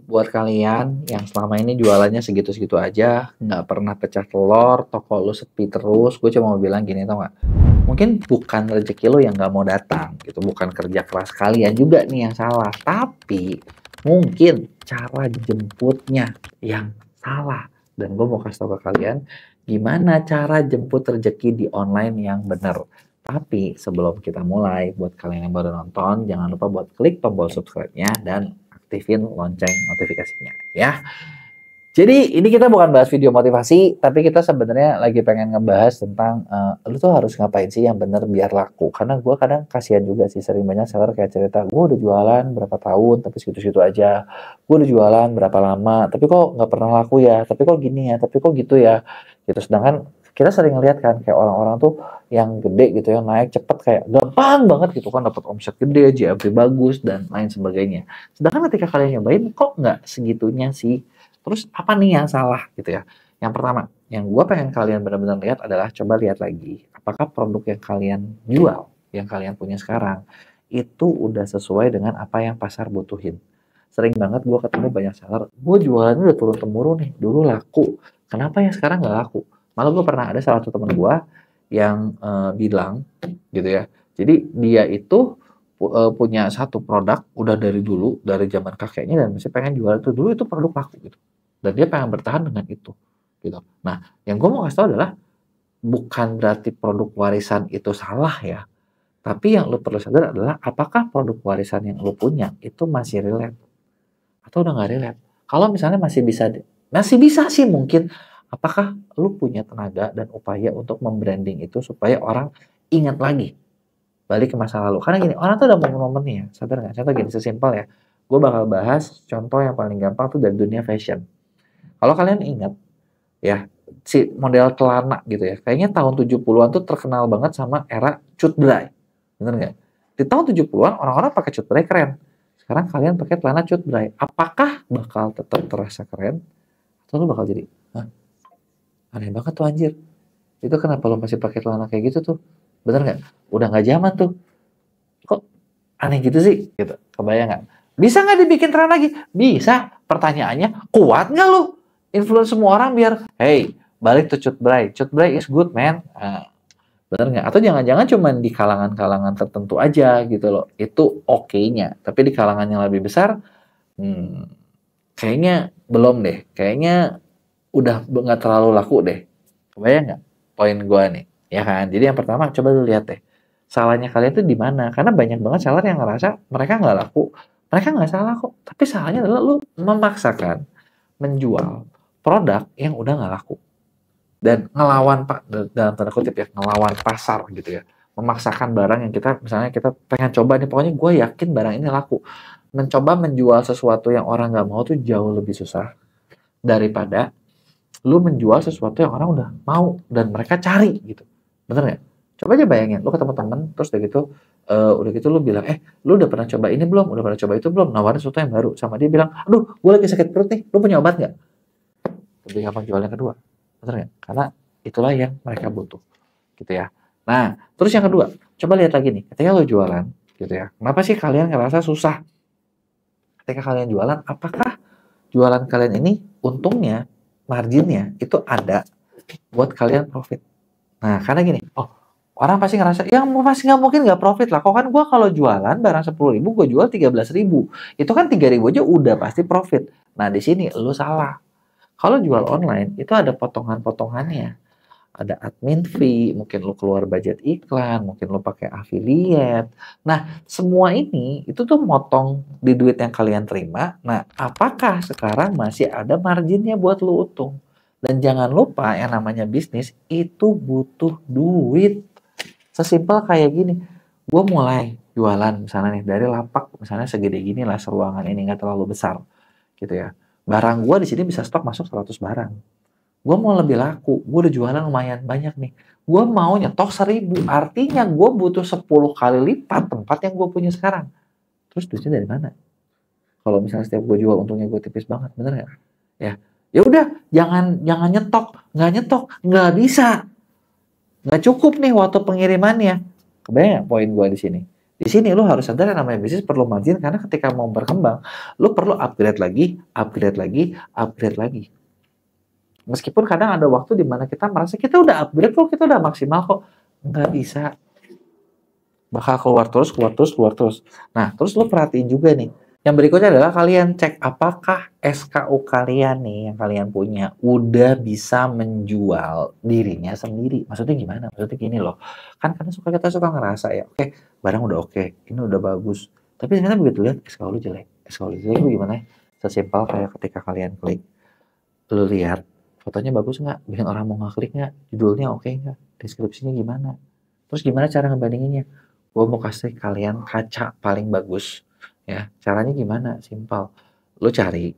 buat kalian yang selama ini jualannya segitu-segitu aja, nggak pernah pecah telur, toko lu sepi terus, gue cuma mau bilang gini, tau nggak? Mungkin bukan rezeki lu yang nggak mau datang, gitu, bukan kerja keras kalian juga nih yang salah, tapi mungkin cara jemputnya yang salah. Dan gue mau kasih tau ke kalian, gimana cara jemput rezeki di online yang benar. Tapi sebelum kita mulai, buat kalian yang baru nonton, jangan lupa buat klik tombol subscribe-nya dan aktifin lonceng notifikasinya ya. Jadi ini kita bukan bahas video motivasi, tapi kita sebenarnya lagi pengen ngebahas tentang lu tuh harus ngapain sih yang bener biar laku. Karena gue kadang kasihan juga sih, sering banyak seller kayak cerita, gue udah jualan berapa tahun tapi segitu-segitu aja. Gue udah jualan berapa lama, tapi kok nggak pernah laku ya, tapi kok gini ya, tapi kok gitu ya. Gitu, sedangkan kita sering lihat kan kayak orang-orang tuh yang gede gitu, yang naik cepet kayak gampang banget gitu kan, dapat omset gede, JMP bagus dan lain sebagainya. Sedangkan ketika kalian nyobain kok nggak segitunya sih. Terus apa nih yang salah gitu ya? Yang pertama, yang gue pengen kalian benar-benar lihat adalah coba lihat lagi, apakah produk yang kalian jual, yang kalian punya sekarang, itu udah sesuai dengan apa yang pasar butuhin. Sering banget gue ketemu banyak seller, gue jualannya udah turun-temurun nih, dulu laku, kenapa ya sekarang nggak laku? Malah gue pernah ada salah satu teman gue yang bilang gitu ya, jadi dia itu punya satu produk udah dari dulu, dari zaman kakeknya, dan masih pengen jual itu dulu, itu produk laku gitu. Dan dia pengen bertahan dengan itu gitu. Nah, yang gue mau kasih tau adalah bukan berarti produk warisan itu salah ya, tapi yang lu perlu sadar adalah apakah produk warisan yang lu punya itu masih relate atau udah nggak relate. Kalau misalnya masih bisa sih mungkin, apakah lu punya tenaga dan upaya untuk membranding itu supaya orang ingat lagi balik ke masa lalu. Karena gini, orang tuh udah momen-momen nih ya, sadar nggak? Contoh gini, sesimpel ya, gue bakal bahas contoh yang paling gampang tuh dari dunia fashion. Kalau kalian ingat ya, si model celana gitu ya, kayaknya tahun 70-an tuh terkenal banget sama era cut bray. Bener nggak? Di tahun 70-an orang-orang pakai cut bray keren. Sekarang kalian pakai celana cut bray. Apakah bakal tetap terasa keren? Atau lu bakal jadi, hah, aneh banget tuh anjir. Itu kenapa lu masih pakai celana kayak gitu tuh? Bener nggak? Udah nggak zaman tuh. Kok aneh gitu sih? Gitu. Kebayang nggak? Bisa nggak dibikin tren lagi? Bisa. Pertanyaannya, kuat nggak lu? Influence semua orang biar, hey, balik to cut bray. Cut bray is good, man. Bener nggak? Atau jangan-jangan cuma di kalangan-kalangan tertentu aja gitu loh. Itu oke-nya. Tapi di kalangan yang lebih besar, kayaknya belum deh. Kayaknya udah nggak terlalu laku deh. Kebayang nggak? Poin gua nih. Ya kan? Jadi yang pertama, coba lu lihat deh. Salahnya kalian tuh di mana? Karena banyak banget seller yang ngerasa mereka nggak laku. Mereka nggak salah kok. Tapi salahnya adalah lu memaksakan menjual produk yang udah nggak laku. Dan ngelawan, dalam tanda kutip ya, ngelawan pasar gitu ya. Memaksakan barang yang misalnya kita pengen coba nih, pokoknya gue yakin barang ini laku. Mencoba menjual sesuatu yang orang nggak mau tuh jauh lebih susah daripada lu menjual sesuatu yang orang udah mau dan mereka cari gitu. Bener nggak? Coba aja bayangin, lu ketemu temen, terus udah gitu lu bilang, lu udah pernah coba ini belum? Udah pernah coba itu belum? Nawarin sesuatu yang baru. Sama dia bilang, aduh, gue lagi sakit perut nih, lu punya obat nggak? Lebih gampang jual yang kedua. Bener nggak? Karena itulah yang mereka butuh. Gitu ya. Nah, terus yang kedua, coba lihat lagi nih, ketika lu jualan, gitu ya, kenapa sih kalian ngerasa susah? Ketika kalian jualan, apakah jualan kalian ini untungnya, marginnya, itu ada buat kalian profit? Nah, karena gini, orang pasti ngerasa, ya pasti nggak mungkin nggak profit lah. Kok kan gue kalau jualan barang 10.000, gue jual 13.000. Itu kan 3.000 aja udah pasti profit. Nah, di sini lu salah. Kalau jual online, itu ada potongan-potongannya. Ada admin fee, mungkin lu keluar budget iklan, mungkin lu pakai affiliate. Nah, semua ini, itu tuh motong di duit yang kalian terima. Nah, apakah sekarang masih ada marginnya buat lu untung? Dan jangan lupa yang namanya bisnis, itu butuh duit. Sesimpel kayak gini, gue mulai jualan misalnya nih dari lapak misalnya segede gini lah, seruangan ini nggak terlalu besar gitu ya. Barang gue di sini bisa stok masuk 100 barang. Gue mau lebih laku, gue udah jualan lumayan banyak nih. Gue mau nyetok 1.000, artinya gue butuh 10 kali lipat tempat yang gue punya sekarang. Terus duitnya dari mana? Kalau misalnya setiap gue jual untungnya gue tipis banget, bener nggak? Ya udah, jangan nyetok, nggak bisa. Nggak cukup nih waktu pengirimannya. Kebayang nggak poin gue di sini? Di sini lu harus sadar yang namanya bisnis perlu margin karena ketika mau berkembang, lu perlu upgrade lagi, upgrade lagi, upgrade lagi. Meskipun kadang ada waktu di mana kita merasa kita udah upgrade kok, kita udah maksimal kok. Nggak bisa. Bakal keluar terus, keluar terus, keluar terus. Nah, terus lu perhatiin juga nih. Yang berikutnya adalah kalian cek apakah SKU kalian nih yang kalian punya udah bisa menjual dirinya sendiri. Maksudnya gimana? Maksudnya gini loh. Kan kadang kita suka ngerasa ya, oke, barang udah oke, ini udah bagus. Tapi ternyata begitu lihat SKU lu jelek. SKU lu jelek itu gimana? Sesimpel kayak ketika kalian klik, lu lihat fotonya bagus nggak? Bikin orang mau ngeklik nggak? Judulnya oke nggak? Deskripsinya gimana? Terus gimana cara ngebandinginnya? Gue mau kasih kalian kaca paling bagus. Ya, caranya gimana? Simpel. Lu cari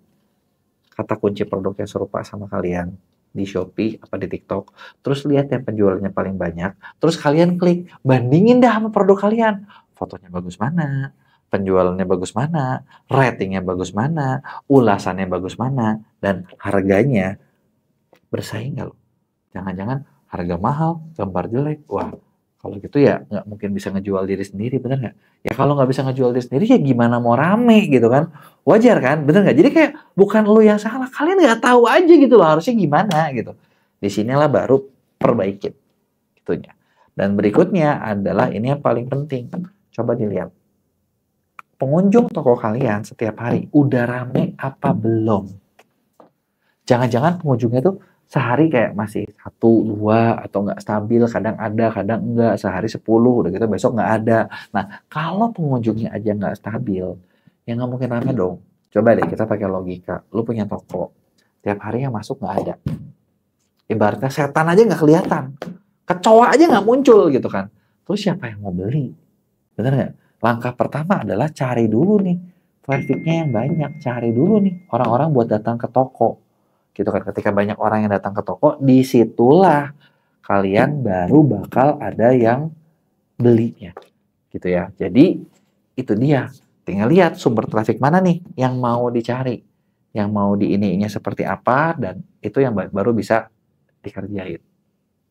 kata kunci produk yang serupa sama kalian di Shopee apa di TikTok. Terus lihat yang penjualannya paling banyak. Terus kalian klik, bandingin dah sama produk kalian. Fotonya bagus mana? Penjualannya bagus mana? Ratingnya bagus mana? Ulasannya bagus mana? Dan harganya bersaing nggak lo? Jangan-jangan harga mahal, gambar jelek. Wah, kalau gitu ya nggak mungkin bisa ngejual diri sendiri, bener nggak? Ya kalau nggak bisa ngejual diri sendiri ya gimana mau rame gitu kan? Wajar kan, bener nggak? Jadi kayak bukan lu yang salah, kalian nggak tahu aja gitu loh harusnya gimana gitu. Di sinilah baru perbaikin gitunya. Dan berikutnya adalah ini yang paling penting. Coba dilihat. Pengunjung toko kalian setiap hari udah rame apa belum? Jangan-jangan pengunjungnya tuh sehari kayak masih 1, 2, atau nggak stabil, kadang ada, kadang enggak, sehari 10, udah gitu besok nggak ada. Nah, kalau pengunjungnya aja nggak stabil, ya nggak mungkin rame dong. Coba deh kita pakai logika, lu punya toko, tiap hari yang masuk nggak ada. Ibaratnya setan aja nggak kelihatan, kecoa aja nggak muncul gitu kan. Terus siapa yang mau beli? Bener nggak? Langkah pertama adalah cari dulu nih, trafficnya yang banyak, cari dulu nih orang-orang buat datang ke toko. Gitu kan, ketika banyak orang yang datang ke toko, disitulah kalian baru bakal ada yang belinya, gitu ya. Jadi itu dia, tinggal lihat sumber traffic mana nih yang mau dicari, yang mau diininya seperti apa, dan itu yang baru bisa dikerjain.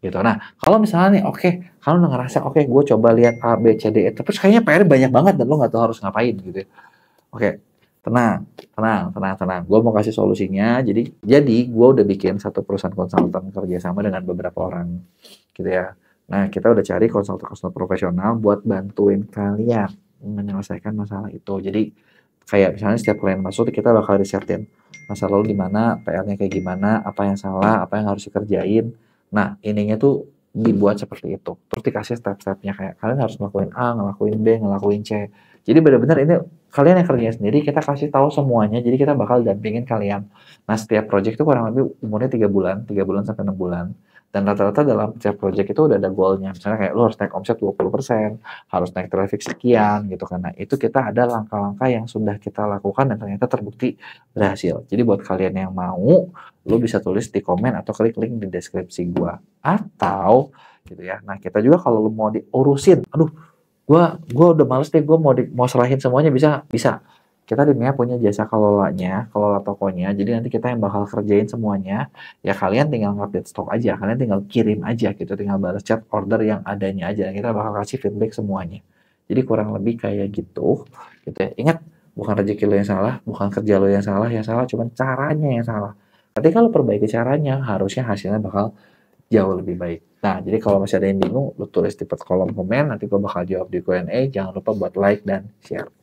Gitu. Nah, kalau misalnya nih, oke, kalau udah ngerasa, oke, gue coba lihat A, B, C, D, E, terus kayaknya PR banyak banget dan lo nggak tahu harus ngapain gitu ya. Oke, tenang, tenang, tenang, tenang. Gue mau kasih solusinya. Jadi gue udah bikin satu perusahaan konsultan kerjasama dengan beberapa orang, gitu ya. Nah, kita udah cari konsultan profesional buat bantuin kalian menyelesaikan masalah itu. Jadi kayak misalnya setiap kalian masuk, kita bakal risetin masa lalu di mana, PR-nya kayak gimana, apa yang salah, apa yang harus dikerjain. Nah, ininya tuh dibuat seperti itu. Terus dikasih step-stepnya kayak kalian harus ngelakuin A, ngelakuin B, ngelakuin C. Jadi benar-benar ini kalian yang kerjain sendiri, kita kasih tahu semuanya. Jadi kita bakal dampingin kalian. Nah, setiap project itu kurang lebih umurnya 3 bulan sampai 6 bulan. Dan rata-rata dalam setiap project itu udah ada goalnya. Misalnya kayak lu harus naik omset 20%, harus naik traffic sekian gitu kan. Nah, itu kita ada langkah-langkah yang sudah kita lakukan dan ternyata terbukti berhasil. Jadi buat kalian yang mau, lu bisa tulis di komen atau klik link di deskripsi gua. Atau gitu ya. Nah, kita juga kalau lu mau diurusin, aduh, gua udah males deh, gua mau serahin semuanya, bisa. Kita di Mia punya jasa kelolanya, kelola tokonya. Jadi nanti kita yang bakal kerjain semuanya. Ya kalian tinggal ngupdate stok aja, kalian tinggal kirim aja gitu, tinggal balas chat order yang adanya aja. Kita bakal kasih feedback semuanya. Jadi kurang lebih kayak gitu ya. Ingat, bukan rezeki lo yang salah, bukan kerja lo yang salah cuma caranya yang salah. Ketika lo perbaiki caranya, harusnya hasilnya bakal jauh lebih baik. Nah, jadi kalau masih ada yang bingung, lo tulis di kolom komen, nanti gue bakal jawab di Q&A. Jangan lupa buat like dan share.